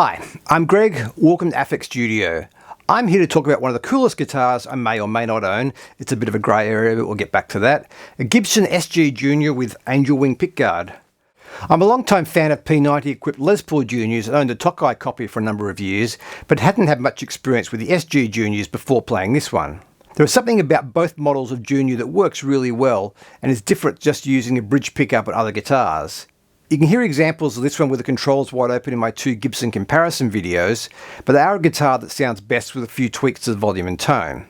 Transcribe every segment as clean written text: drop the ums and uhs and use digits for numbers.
Hi, I'm Greg. Welcome to Affect Studio. I'm here to talk about one of the coolest guitars I may or may not own. It's a bit of a grey area, but we'll get back to that. A Gibson SG Junior with angel wing pickguard. I'm a long-time fan of P90 equipped Les Paul Juniors and owned a Tokai copy for a number of years, but hadn't had much experience with the SG Juniors before playing this one. There is something about both models of Junior that works really well and is different just using a bridge pickup on other guitars. You can hear examples of this one with the controls wide open in my two Gibson comparison videos, but they are a guitar that sounds best with a few tweaks to the volume and tone.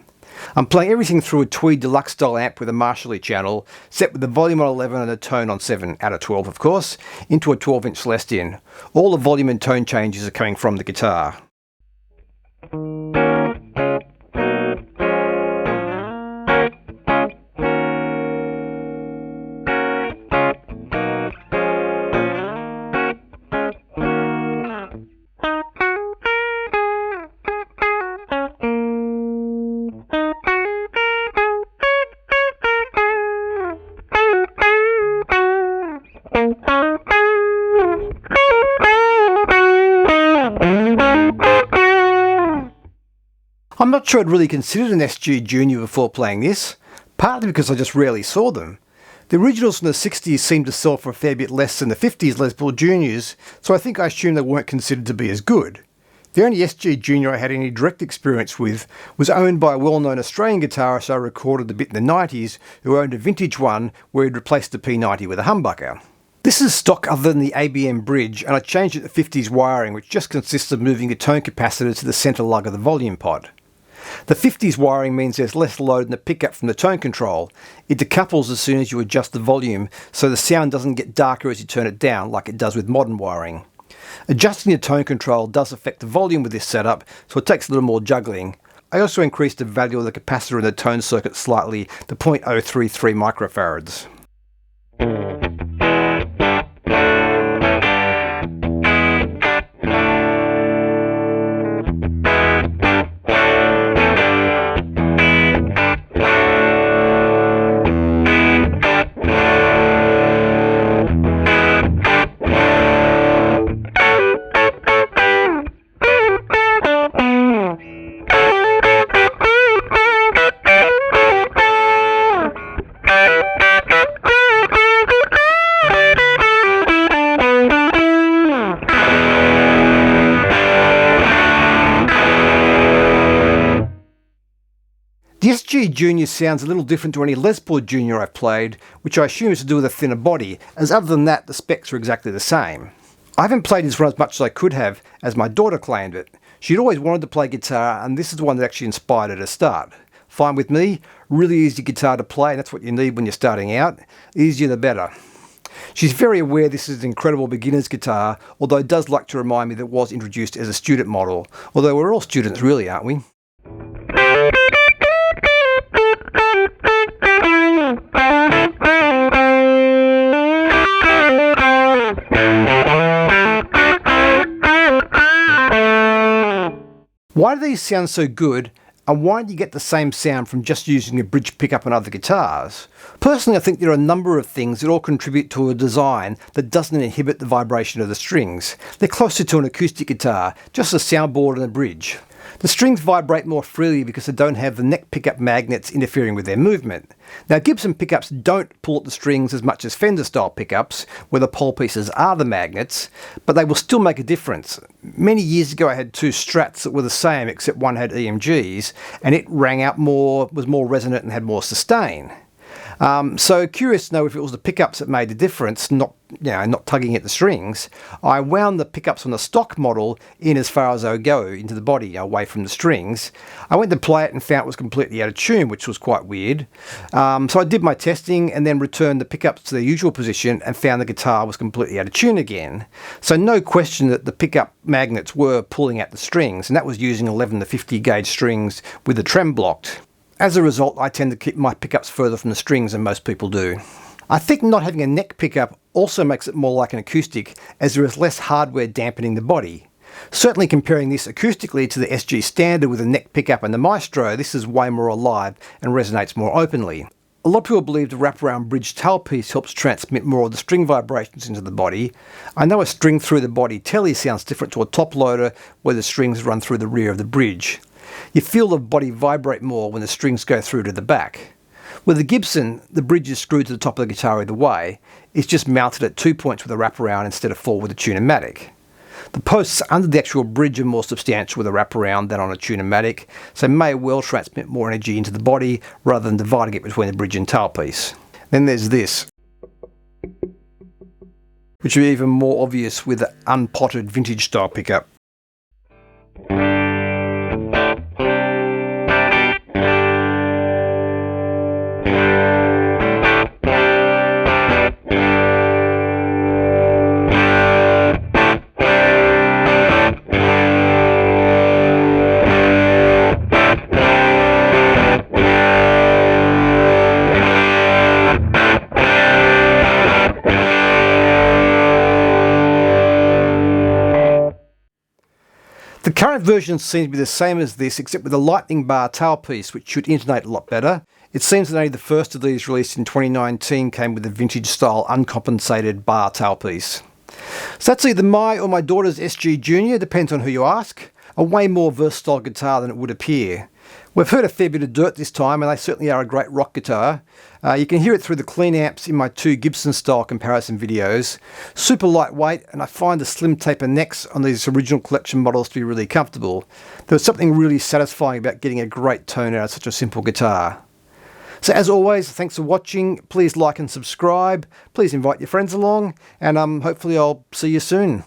I'm playing everything through a Tweed Deluxe style amp with a Marshall channel, set with the volume on 11 and the tone on 7, out of 12 of course, into a 12-inch Celestion. All the volume and tone changes are coming from the guitar. I'm not sure I'd really considered an SG Junior before playing this, partly because I just rarely saw them. The originals from the 60s seemed to sell for a fair bit less than the 50s Les Paul Juniors, so I think I assumed they weren't considered to be as good. The only SG Junior I had any direct experience with was owned by a well-known Australian guitarist I recorded a bit in the 90s who owned a vintage one where he'd replaced the P90 with a humbucker. This is stock other than the ABM bridge, and I changed it to 50s wiring, which just consists of moving the tone capacitor to the centre lug of the volume pod. The 50s wiring means there's less load in the pickup from the tone control. It decouples as soon as you adjust the volume, so the sound doesn't get darker as you turn it down like it does with modern wiring. Adjusting the tone control does affect the volume with this setup, so it takes a little more juggling. I also increased the value of the capacitor in the tone circuit slightly to 0.033 microfarads. The SG Junior sounds a little different to any Les Paul Junior I've played, which I assume is to do with a thinner body, as other than that the specs are exactly the same. I haven't played this one as much as I could have, as my daughter claimed it. She'd always wanted to play guitar, and this is the one that actually inspired her to start. Fine with me, really easy guitar to play, and that's what you need when you're starting out. Easier the better. She's very aware this is an incredible beginner's guitar, although it does like to remind me that it was introduced as a student model, although we're all students really, aren't we? Why do these sound so good, and why do you get the same sound from just using a bridge pickup on other guitars? Personally, I think there are a number of things that all contribute to a design that doesn't inhibit the vibration of the strings. They're closer to an acoustic guitar, just a soundboard and a bridge. The strings vibrate more freely because they don't have the neck pickup magnets interfering with their movement. Now, Gibson pickups don't pull at the strings as much as Fender style pickups, where the pole pieces are the magnets, but they will still make a difference. Many years ago I had two Strats that were the same except one had EMGs, and it rang out more, was more resonant and had more sustain. So curious to know if it was the pickups that made the difference, not tugging at the strings. I wound the pickups on the stock model in as far as I would go into the body, away from the strings. I went to play it and found it was completely out of tune, which was quite weird. So I did my testing and then returned the pickups to their usual position and found the guitar was completely out of tune again. So no question that the pickup magnets were pulling at the strings, and that was using 11 to 50 gauge strings with the trem blocked. As a result, I tend to keep my pickups further from the strings than most people do. I think not having a neck pickup also makes it more like an acoustic, as there is less hardware dampening the body. Certainly comparing this acoustically to the SG Standard with a neck pickup and the Maestro, this is way more alive and resonates more openly. A lot of people believe the wraparound bridge tailpiece helps transmit more of the string vibrations into the body. I know a string through the body telly sounds different to a top loader where the strings run through the rear of the bridge. You feel the body vibrate more when the strings go through to the back. With the Gibson, the bridge is screwed to the top of the guitar either way. It's just mounted at 2 points with a wraparound instead of 4 with a Tune-o-matic. The posts under the actual bridge are more substantial with a wraparound than on a Tune-o-matic, so may well transmit more energy into the body rather than dividing it between the bridge and tailpiece. Then there's this, which will be even more obvious with the unpotted vintage style pickup. The current version seems to be the same as this, except with a lightning bar tailpiece, which should intonate a lot better. It seems that only the first of these, released in 2019, came with a vintage style uncompensated bar tailpiece. So that's either my or my daughter's SG Junior, depends on who you ask. A way more versatile guitar than it would appear. We've heard a fair bit of dirt this time, and they certainly are a great rock guitar. You can hear it through the clean amps in my 2 Gibson style comparison videos. Super lightweight, and I find the slim taper necks on these original collection models to be really comfortable. There's something really satisfying about getting a great tone out of such a simple guitar. So as always, thanks for watching. Please like and subscribe. Please invite your friends along, and hopefully I'll see you soon.